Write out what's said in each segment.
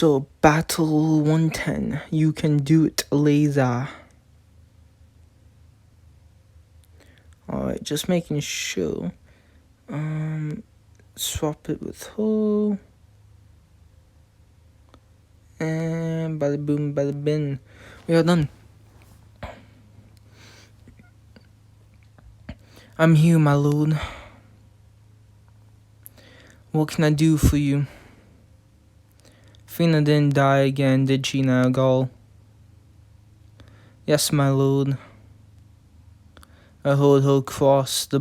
So, Battle 110. You can do it, Lazar. Alright, just making sure. Swap it with Ho. And bada boom, bada bin. We are done. I'm here, my lord. What can I do for you? Fina didn't die again, did she now, Gaul? Yes, my lord. I hold her across the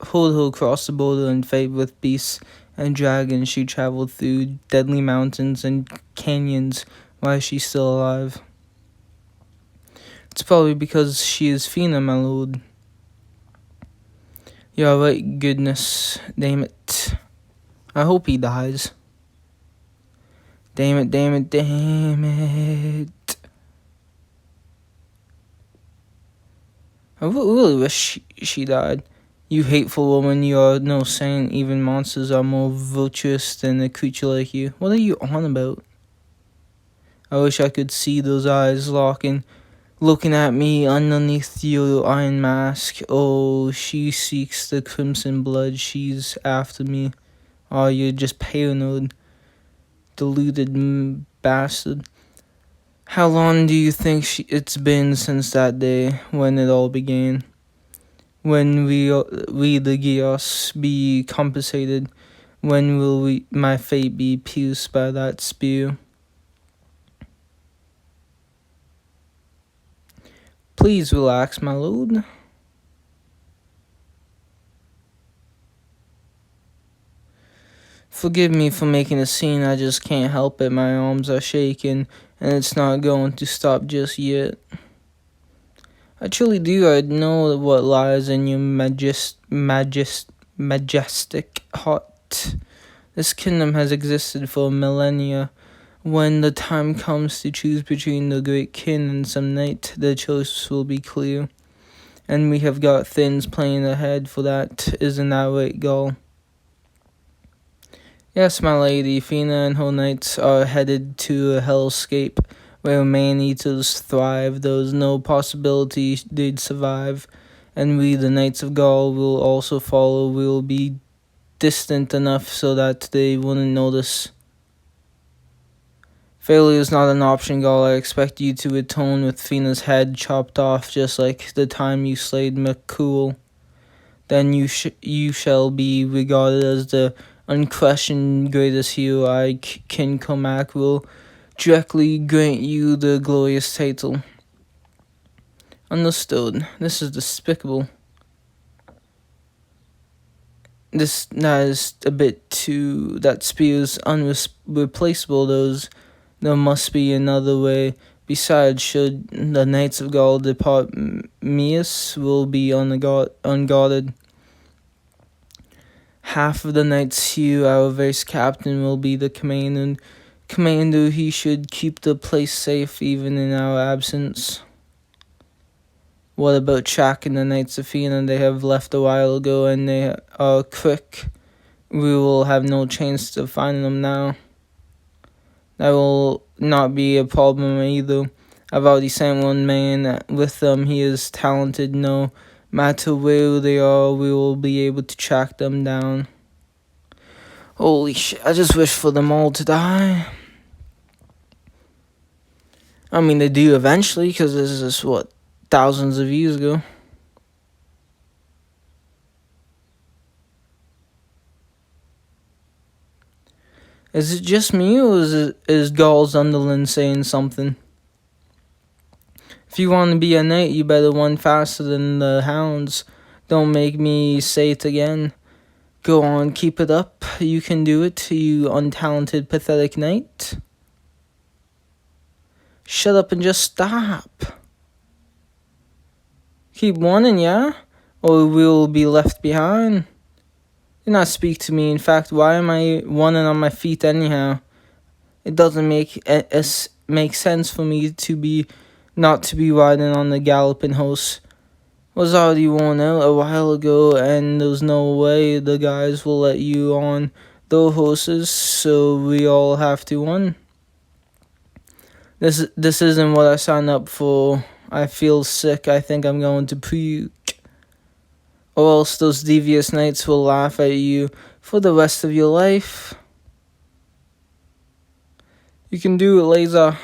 border and fight with beasts and dragons. She traveled through deadly mountains and canyons. Why is she still alive? It's probably because she is Fina, my lord. You're right, goodness. Damn it. I hope he dies. Damn it, damn it, damn it. I really wish she died. You hateful woman, you are no saint. Even monsters are more virtuous than a creature like you. What are you on about? I wish I could see those eyes looking at me underneath your iron mask. Oh, she seeks the crimson blood. She's after me. Oh, you're just paranoid, deluded bastard. How long do you think it's been since that day when it all began? When we the Geos be compensated? When will my fate be pierced by that spear? Please relax, my lord. Forgive me for making a scene, I just can't help it. My arms are shaking, and it's not going to stop just yet. I truly do. I know what lies in your majestic heart. This kingdom has existed for millennia. When the time comes to choose between the great king and some knight, the choice will be clear. And we have got things playing ahead for that, isn't that right, Gaul? Yes, my lady, Fina and her knights are headed to a hellscape where man-eaters thrive. There's no possibility they'd survive, and we, the Knights of Gaul, will also follow. We'll be distant enough so that they wouldn't notice. Failure is not an option, Gaul. I expect you to atone with Fina's head chopped off, just like the time you slayed McCool. Then you shall be regarded as the unquestioned greatest hero. King Cormac will directly grant you the glorious title. Understood. This is despicable. That is a bit too. That spear is unreplaceable. There must be another way. Besides, should the Knights of Gaul depart, Mias will be unguarded. Half of the knights here, our vice captain, will be the commander. He should keep the place safe even in our absence. What about Chak and the Knights of Fina? They have left a while ago and they are quick. We will have no chance to find them now. That will not be a problem either. I've already sent one man with them. He is talented. No matter where they are, we will be able to track them down. Holy shit, I just wish for them all to die. I mean, they do eventually, because this is, thousands of years ago. Is it just me, or is Gaul's Underland saying something? If you want to be a knight, you better run faster than the hounds. Don't make me say it again. Go on, keep it up. You can do it, you untalented, pathetic knight. Shut up and just stop. Keep running, yeah? Or we'll be left behind. Do not speak to me. In fact, why am I running on my feet anyhow? It doesn't make sense for me not to be riding on the galloping horse. Was already worn out a while ago, and there's no way the guys will let you on their horses, so we all have to run. This isn't what I signed up for. I feel sick. I think I'm going to puke. Or else those devious knights will laugh at you for the rest of your life. You can do it, Lazar.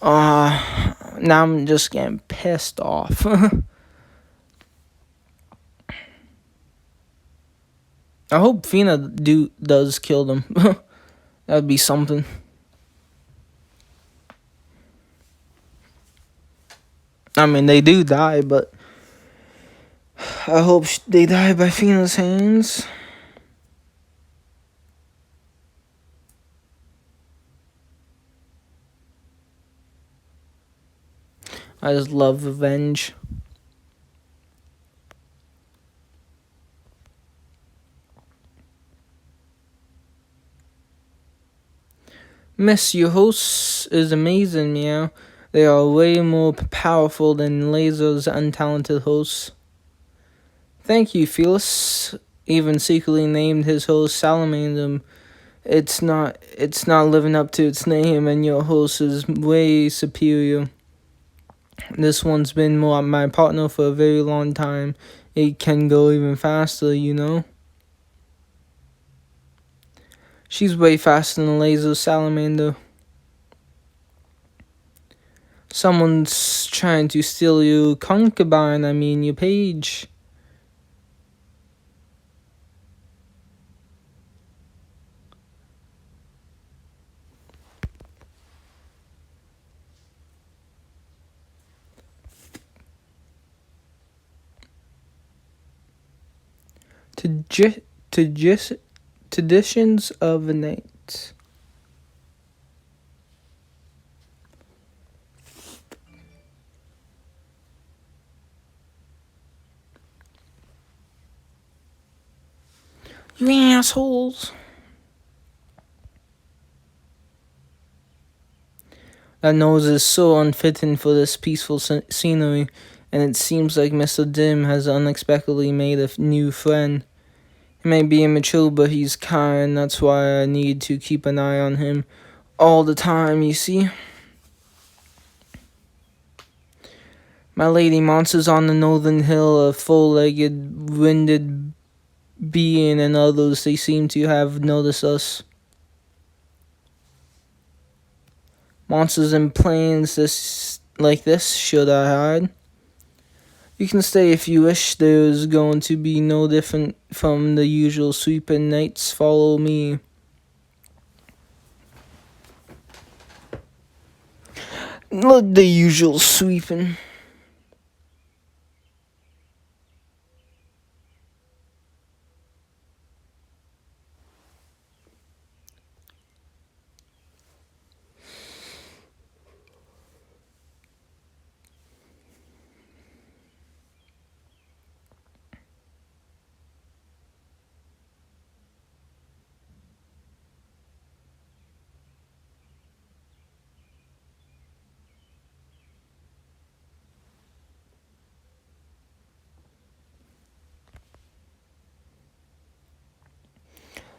Now I'm just getting pissed off. I hope Fina does kill them. That'd be something. I mean, they do die, but I hope they die by Fina's hands. I just love revenge. Miss, your host is amazing, meow. They are way more powerful than Lazar's untalented hosts. Thank you, Felix. Even secretly named his host Salamander. It's not living up to its name, and your host is way superior. This one's been my partner for a very long time. It can go even faster, you know? She's way faster than Laser Salamander. Someone's trying to steal your concubine, your page. Traditions of the night. You assholes. That nose is so unfitting for this peaceful scenery, and it seems like Mr. Dim has unexpectedly made a new friend. He may be immature, but he's kind. That's why I need to keep an eye on him all the time, you see? My lady monsters on the northern hill, a four-legged, winded being and others, they seem to have noticed us. Monsters in plains like this, should I hide? You can stay if you wish. There's going to be no different from the usual sweeping nights. Follow me. Look, the usual sweeping.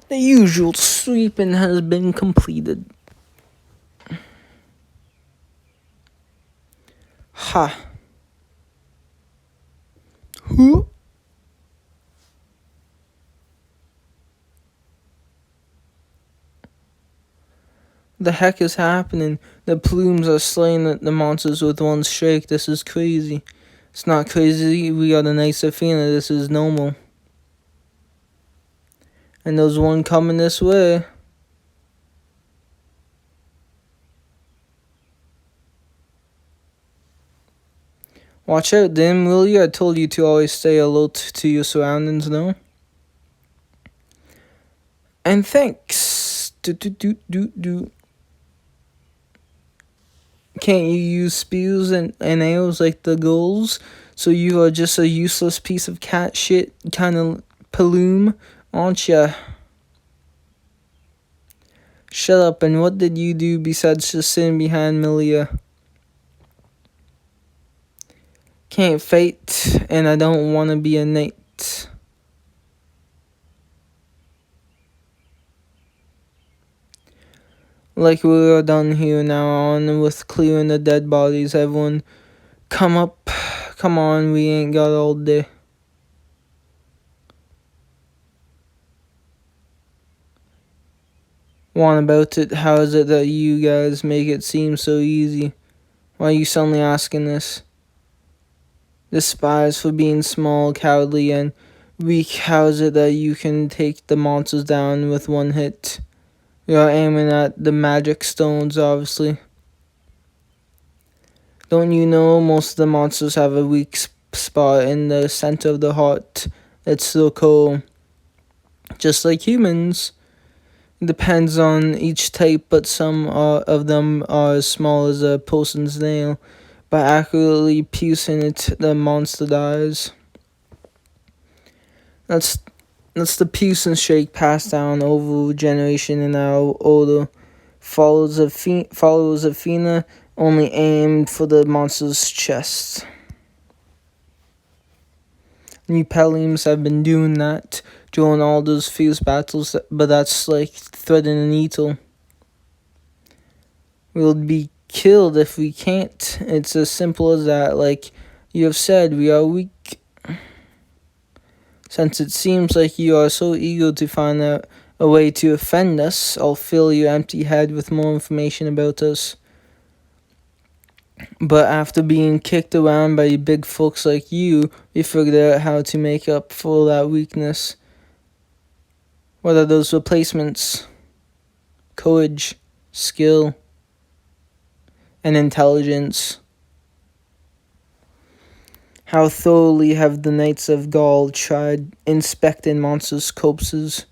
The usual sweeping has been completed. Ha. Who? The heck is happening? The plumes are slaying the monsters with one strike. This is crazy. It's not crazy. We are the Knights of Fina. This is normal. And there's one coming this way. Watch out, Dim, will you? I told you to always stay alert to your surroundings, no? And thanks. Can't you use spears and arrows like the ghouls? So you are just a useless piece of cat shit kind of plume, aren't ya? Shut up, and what did you do besides just sitting behind Milia? Can't fight, and I don't want to be a knight. Like we're done here now on with clearing the dead bodies. Everyone, come up. Come on, we ain't got all day. Want about it? How is it that you guys make it seem so easy? Why are you suddenly asking this? Despised for being small, cowardly, and weak. How is it that you can take the monsters down with one hit? We are aiming at the magic stones, obviously. Don't you know most of the monsters have a weak spot in the center of the heart? It's so cool. Just like humans. It depends on each type, but some of them are as small as a person's nail. By accurately piercing it, the monster dies. That's the pierce and shake passed down over generation in our order. Followers of Fina only aimed for the monster's chest. New Pelims have been doing that during all those fierce battles, but that's like threading a needle. We'll be killed if we can't. It's as simple as that. Like you have said, we are weak. Since it seems like you are so eager to find a way to offend us, I'll fill your empty head with more information about us. But after being kicked around by big folks like you, we figured out how to make up for that weakness. What are those replacements? Courage, skill, and intelligence. How thoroughly have the Knights of Gaul tried inspecting monsters' corpses?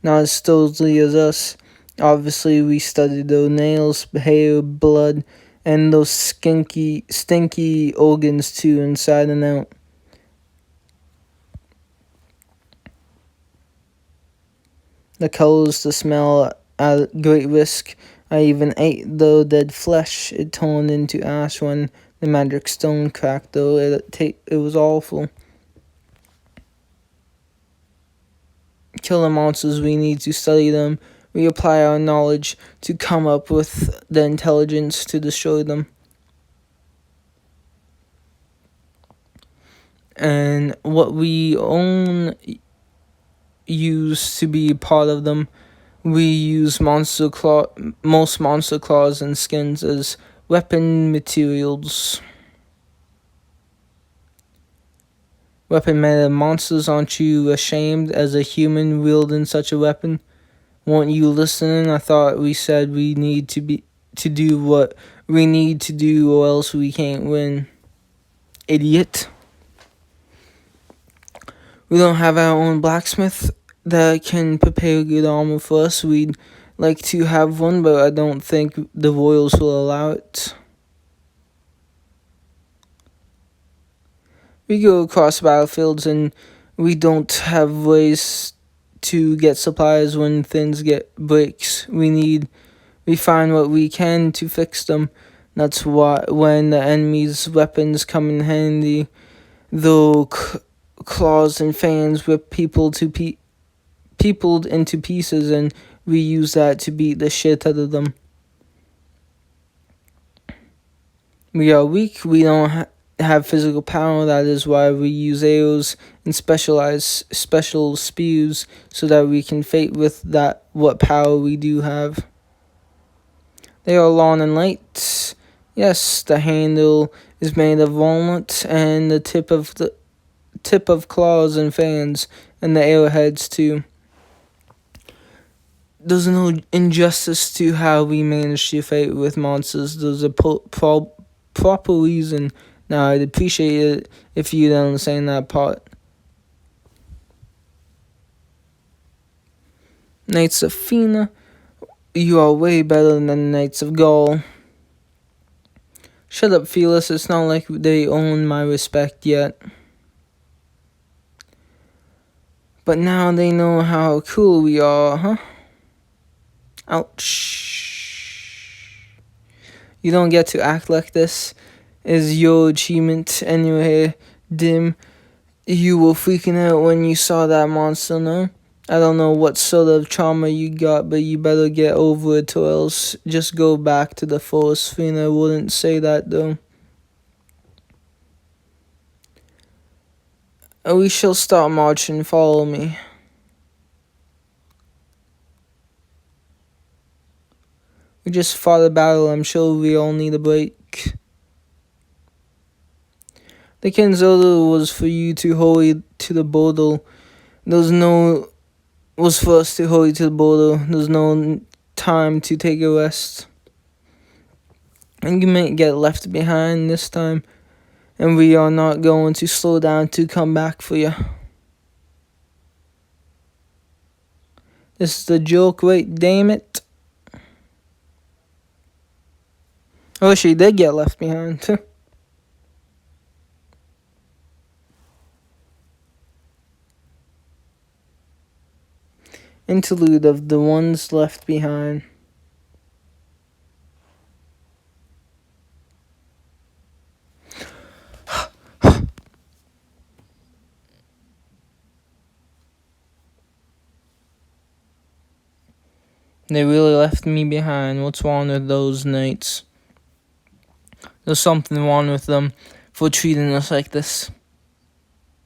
Not as thoroughly as us. Obviously, we studied their nails, hair, blood, and those stinky organs too, inside and out. The colors, the smell, at great risk. I even ate the dead flesh. It turned into ash when the magic stone cracked, though. It was awful. Kill the monsters, we need to study them. We apply our knowledge to come up with the intelligence to destroy them. And what we own use to be part of them. We use most monster claws and skins as weapon materials. Weapon made of monsters, aren't you ashamed as a human wielding such a weapon? Weren't you listening? I thought we said we need to do what we need to do or else we can't win. Idiot. We don't have our own blacksmith that can prepare good armor for us. We'd like to have one, but I don't think the royals will allow it. We go across battlefields and we don't have ways to get supplies when things get breaks. We find what we can to fix them. That's why when the enemy's weapons come in handy, though claws and fans rip people into pieces, and we use that to beat the shit out of them. We are weak. We don't have physical power. That is why we use arrows and special spears so that we can fight with that what power we do have. They are long and light. Yes, the handle is made of walnut, and the tip of claws and fans, and the arrowheads too. There's no injustice to how we manage to fight with monsters. There's a proper reason. Now, I'd appreciate it if you'd understand that part. Knights of Fina, you are way better than the Knights of Gaul. Shut up, Felis. It's not like they own my respect yet. But now they know how cool we are, huh? Ouch. You don't get to act like this. Is your achievement anyway, Dim? You were freaking out when you saw that monster, no? I don't know what sort of trauma you got, but you better get over it or else just go back to the forest fiend. I wouldn't say that though. We shall start marching, follow me. We just fought a battle, I'm sure we all need a break. The king's order was for you to hurry to the border. Was for us to hurry to the border. There's no time to take a rest. And you may get left behind this time, and we are not going to slow down to come back for you. This is the joke, right? Damn it. Oh, she did get left behind. Interlude of the ones left behind. They really left me behind. What's wrong with those knights? There's something wrong with them for treating us like this.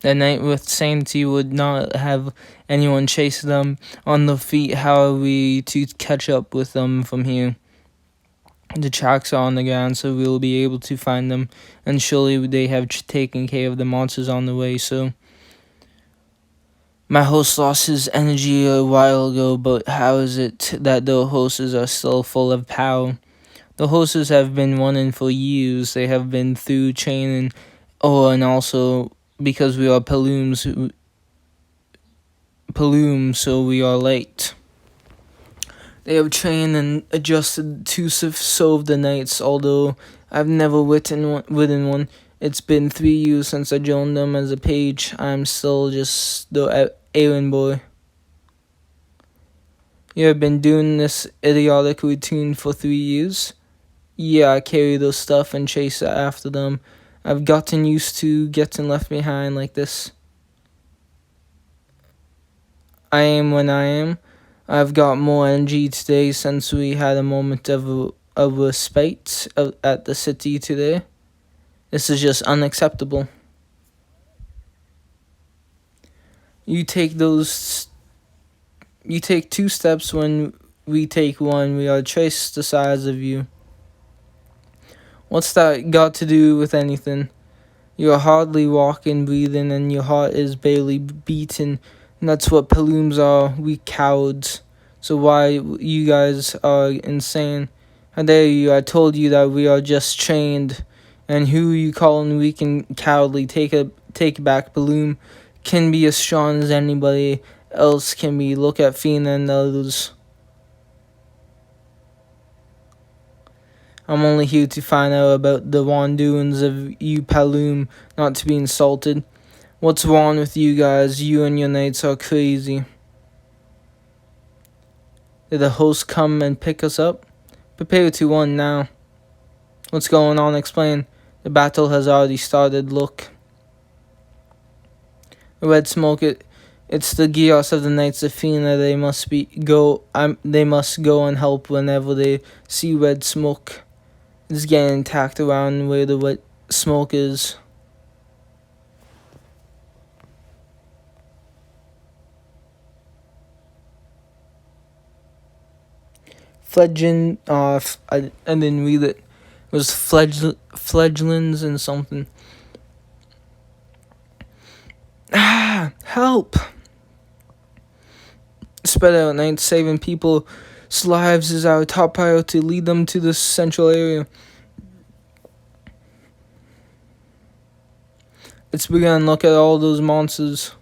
That knight with sanity would not have anyone chase them on the feet. How are we to catch up with them from here? The tracks are on the ground, so we'll be able to find them. And surely they have taken care of the monsters on the way, so... My host lost his energy a while ago, but how is it that the horses are still full of power? The horses have been running for years. They have been through training. Oh, and also because we are Palooms, so we are late. They have trained and adjusted to serve the knights, although I've never ridden one. It's been 3 years since I joined them as a page. I'm still just the errand boy. You have been doing this idiotic routine for 3 years? Yeah, I carry those stuff and chase after them. I've gotten used to getting left behind like this. I am when I am. I've got more energy today since we had a moment of respite at the city today. This is just unacceptable. You take 2 steps when we take 1. We are twice the size of you. What's that got to do with anything? You're hardly walking, breathing, and your heart is barely beating. And that's what Palooms are, we cowards. So why you guys are insane? How dare you? I told you that we are just trained. And who you calling weak and cowardly? Take back. Paloom can be as strong as anybody else can be. Look at Fina and the others. I'm only here to find out about the wrongdoings of you Paloom, not to be insulted. What's wrong with you guys? You and your knights are crazy. Did the host come and pick us up? Prepare to run now. What's going on? Explain. The battle has already started. Look. Red smoke. It's the Geos of the Knights of Fina. They must go and help whenever they see red smoke. It's getting attacked around where the red smoke is. Fledgling, I didn't read it. It was fledglings and something. Help! Spread out night, saving people's lives is our top priority. Lead them to the central area. It's begun. Look at all those monsters.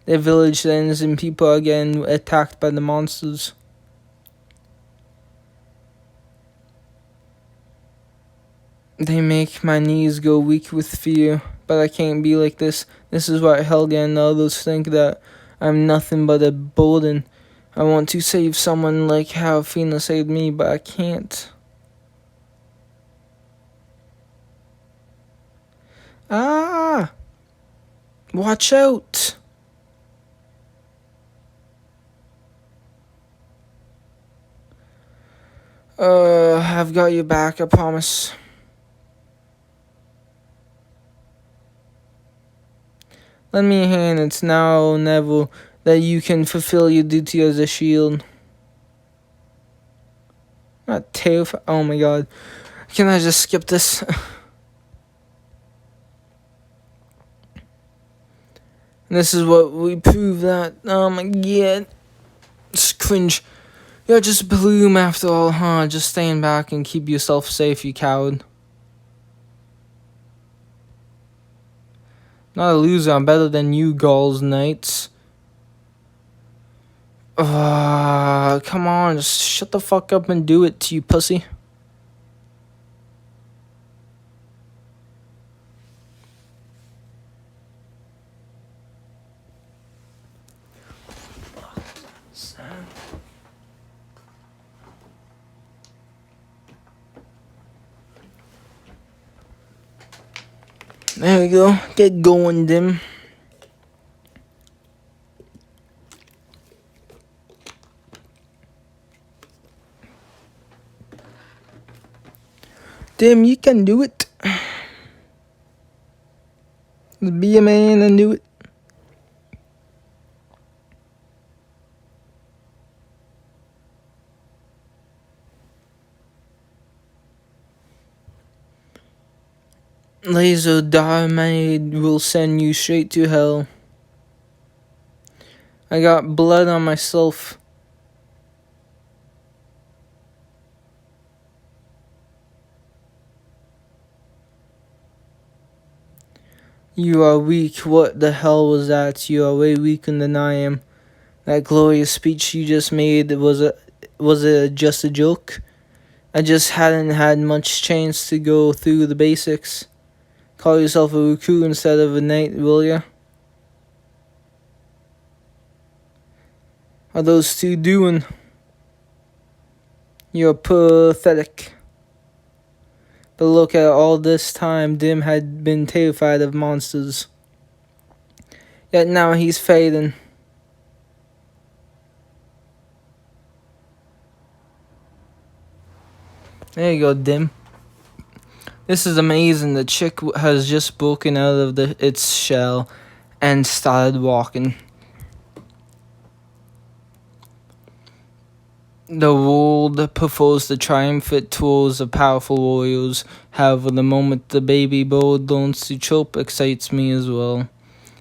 Their village, the innocent people are getting attacked by the monsters. They make my knees go weak with fear, but I can't be like this. This is why Helga and others think that I'm nothing but a burden. I want to save someone like how Fina saved me, but I can't. Ah! Watch out! I've got your back, I promise. Lend me a hand, it's now or never that you can fulfill your duty as a shield. Not terrified. Oh my god. Can I just skip this? This is what we prove that. Oh my god. It's cringe. You're just Bloom after all, huh? Just stand back and keep yourself safe, you coward. Not a loser, I'm better than you, Gauls Knights. Come on, just shut the fuck up and do it, you pussy. There we go. Get going, Dim. Dim, you can do it. Be a man and do it. Lazar Darmaid will send you straight to hell. I got blood on myself. You are weak. What the hell was that? You are way weaker than I am. That glorious speech you just made, was it just a joke? I just hadn't had much chance to go through the basics. Call yourself a recruit instead of a knight, will ya? How are those two doing? You're pathetic. But look, at all this time, Dim had been terrified of monsters. Yet now he's fading. There you go, Dim. This is amazing. The chick has just broken out of its shell and started walking. The world prefers the triumphant tours of powerful warriors. However, the moment the baby bird learns to chirp excites me as well.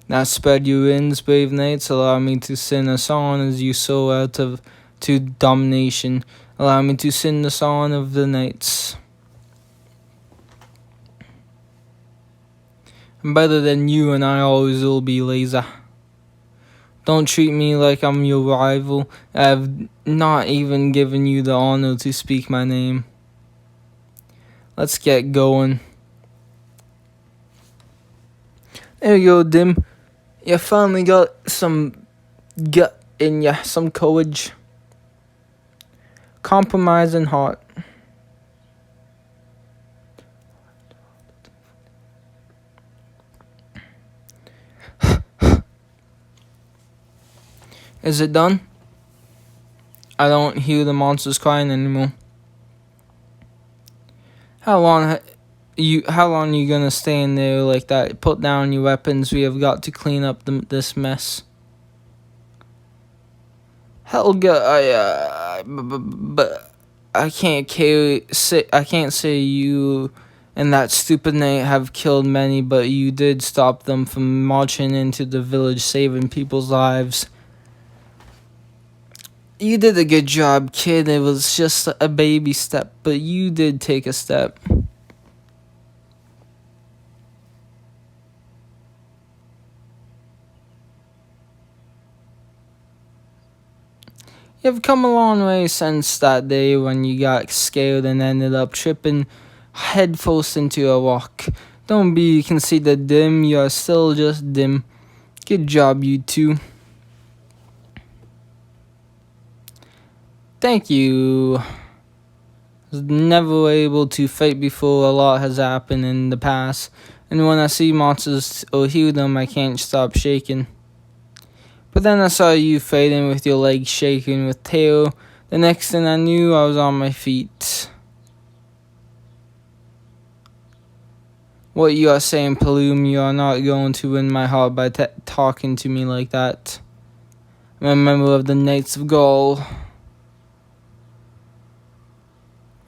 Now spread your wings, brave knights. Allow me to sing a song as you soar out to domination. Allow me to sing the song of the knights. I'm better than you, and I always will be, Lazar. Don't treat me like I'm your rival. I have not even given you the honor to speak my name. Let's get going. There you go, Dim. You finally got some gut in ya, some courage. Compromising heart. Is it done? I don't hear the monsters crying anymore. How long you gonna stay in there like that? Put down your weapons. We have got to clean up this mess. Helga, but I can't say you and that stupid knight have killed many, but you did stop them from marching into the village, saving people's lives. You did a good job, kid. It was just a baby step, but you did take a step. You've come a long way since that day when you got scared and ended up tripping headfirst into a rock. Don't be conceited, Dim. You are still just Dim. Good job, you two. Thank you. I was never able to fight before. A lot has happened in the past, and when I see monsters or hear them, I can't stop shaking. But then I saw you fighting with your legs shaking with terror. The next thing I knew, I was on my feet. What you are saying, Palom, you are not going to win my heart by talking to me like that. I'm a member of the Knights of Gaul.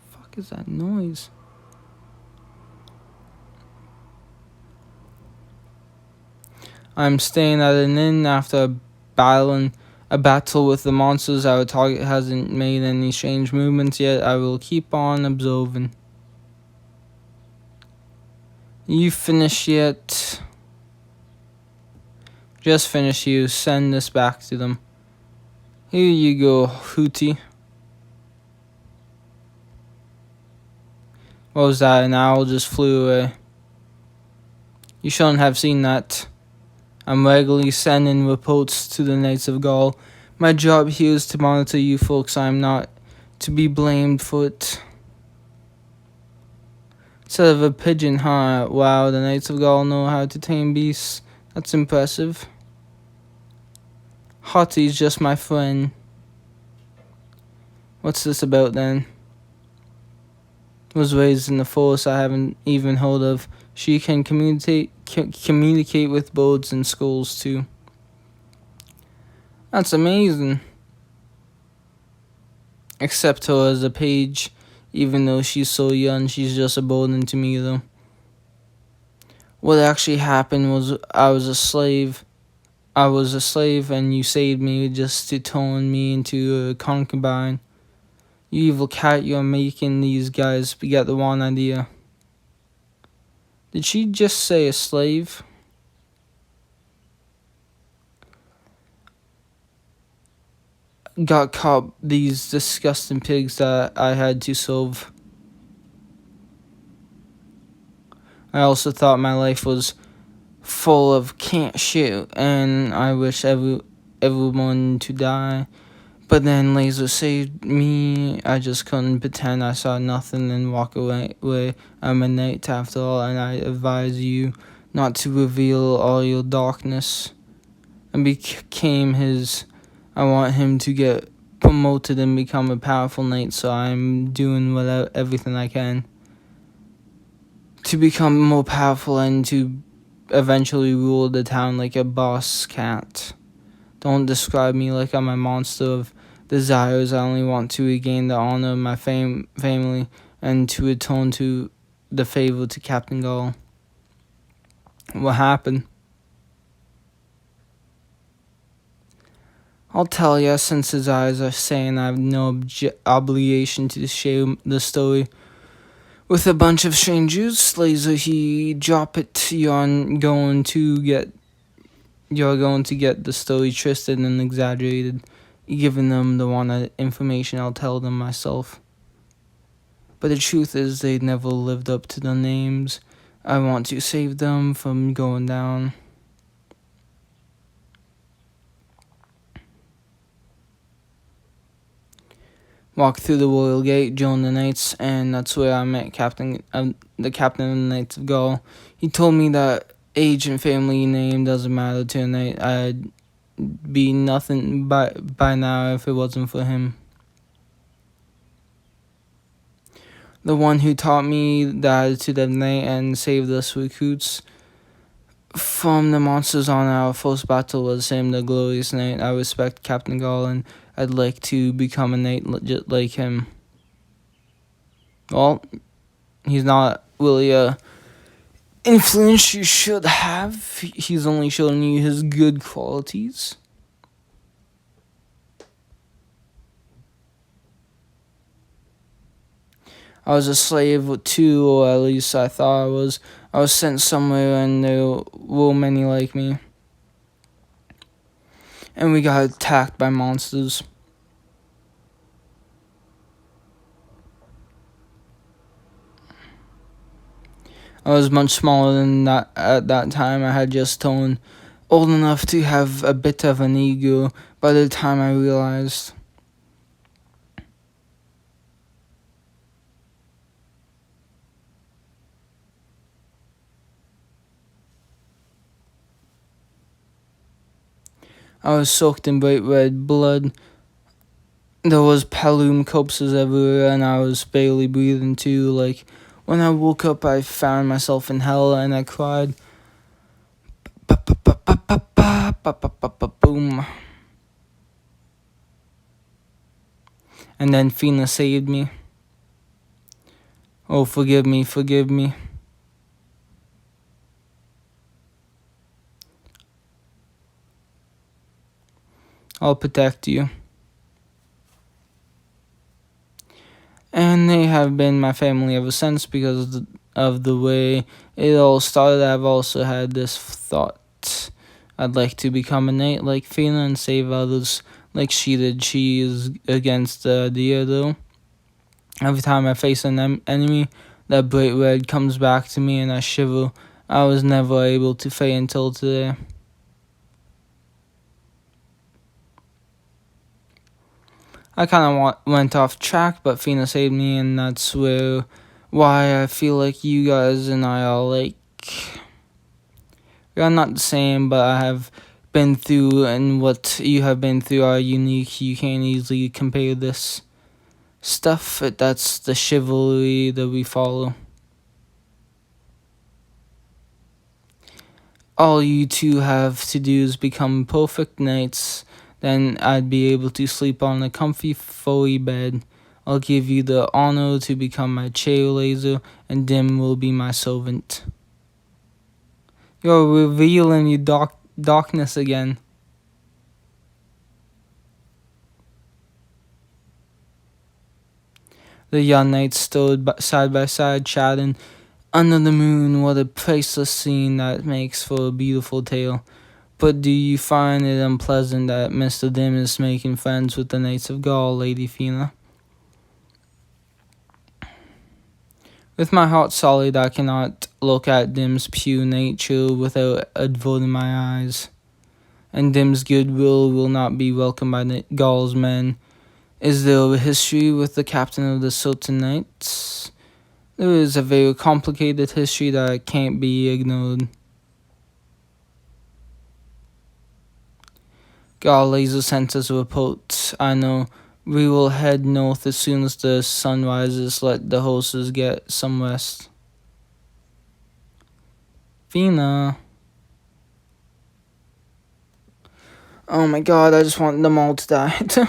Fuck is that noise? I'm staying at an inn after a battle with the monsters. Our target hasn't made any strange movements yet. I will keep on observing. You finished yet? Just finished. You send this back to them. Here you go, Hootie. What was that? An owl just flew away. You shouldn't have seen that. I'm regularly sending reports to the Knights of Gaul. My job here is to monitor you folks. I'm not to be blamed for it. Instead of a pigeon, huh? Wow, the Knights of Gaul know how to tame beasts. That's impressive. Hottie's just my friend. What's this about then? Was raised in the forest I haven't even heard of. She can communicate with birds and skulls too. That's amazing. Accept her as a page. Even though she's so young, she's just a burden to me though. What actually happened was I was a slave and you saved me just to turn me into a concubine. You evil cat, you're making these guys get the wrong idea. Did she just say a slave? Got caught these disgusting pigs that I had to serve. I also thought my life was full of can't shoot, and I wish everyone to die. But then Lazar saved me. I just couldn't pretend I saw nothing and walk away. I'm a knight after all, and I advise you not to reveal all your darkness. And became his. I want him to get promoted and become a powerful knight, so I'm doing everything I can to become more powerful and to eventually rule the town like a boss cat. Don't describe me like I'm a monster of desires. I only want to regain the honor of my family and to atone to the favor to Captain Gaul. What happened? I'll tell ya, since his eyes are saying I have no obligation to share the story with a bunch of strangers. Lazar, he drop it. You're going to get the story twisted and exaggerated. Giving them the wrong information, I'll tell them myself. But the truth is, they never lived up to their names. I want to save them from going down. Walked through the royal gate, joined the knights, and that's where I met the captain of the Knights of Gaul. He told me that age and family name doesn't matter to a knight. I'd be nothing by now if it wasn't for him. The one who taught me the attitude of knight and saved us recruits from the monsters on our first battle was him, the glorious knight. I respect Captain Gaul, and I'd like to become a knight just like him. Well, he's not really a influence you should have. He's only showing you his good qualities. I was a slave too, or at least I thought I was. I was sent somewhere and there were many like me. And we got attacked by monsters. I was much smaller than that at that time. I had just turned old enough to have a bit of an ego by the time I realized. I was soaked in bright red blood. There was Palom corpses everywhere, and I was barely breathing too. Like, when I woke up, I found myself in hell, and I cried. Boom. And then Fina saved me. Oh, forgive me, forgive me. I'll protect you. And they have been my family ever since because of the way it all started. I've also had this thought. I'd like to become a knight like Fina and save others like she did. She is against the idea though. Every time I face an enemy, that bright red comes back to me and I shiver. I was never able to fight until today. I kind of went off track, but Fina saved me, and that's why I feel like you guys and I are like, we are not the same, but I have been through, and what you have been through are unique. You can't easily compare this stuff. That's the chivalry that we follow. All you two have to do is become perfect knights. Then I'd be able to sleep on a comfy, furry bed. I'll give you the honor to become my chair, Lazar, and Dim will be my servant. You're revealing your darkness again. The young knights stood side by side, chatting. Under the moon, what a priceless scene that makes for a beautiful tale. But do you find it unpleasant that Mr. Dim is making friends with the Knights of Gaul, Lady Fina? With my heart solid, I cannot look at Dim's pure nature without averting my eyes. And Dim's goodwill will not be welcomed by the Gaul's men. Is there a history with the captain of the Sultan Knights? There is a very complicated history that can't be ignored. Gaul Laser sent us a report. I know. We will head north as soon as the sun rises. Let the horses get some rest. Fina. Oh my god, I just want them all to die.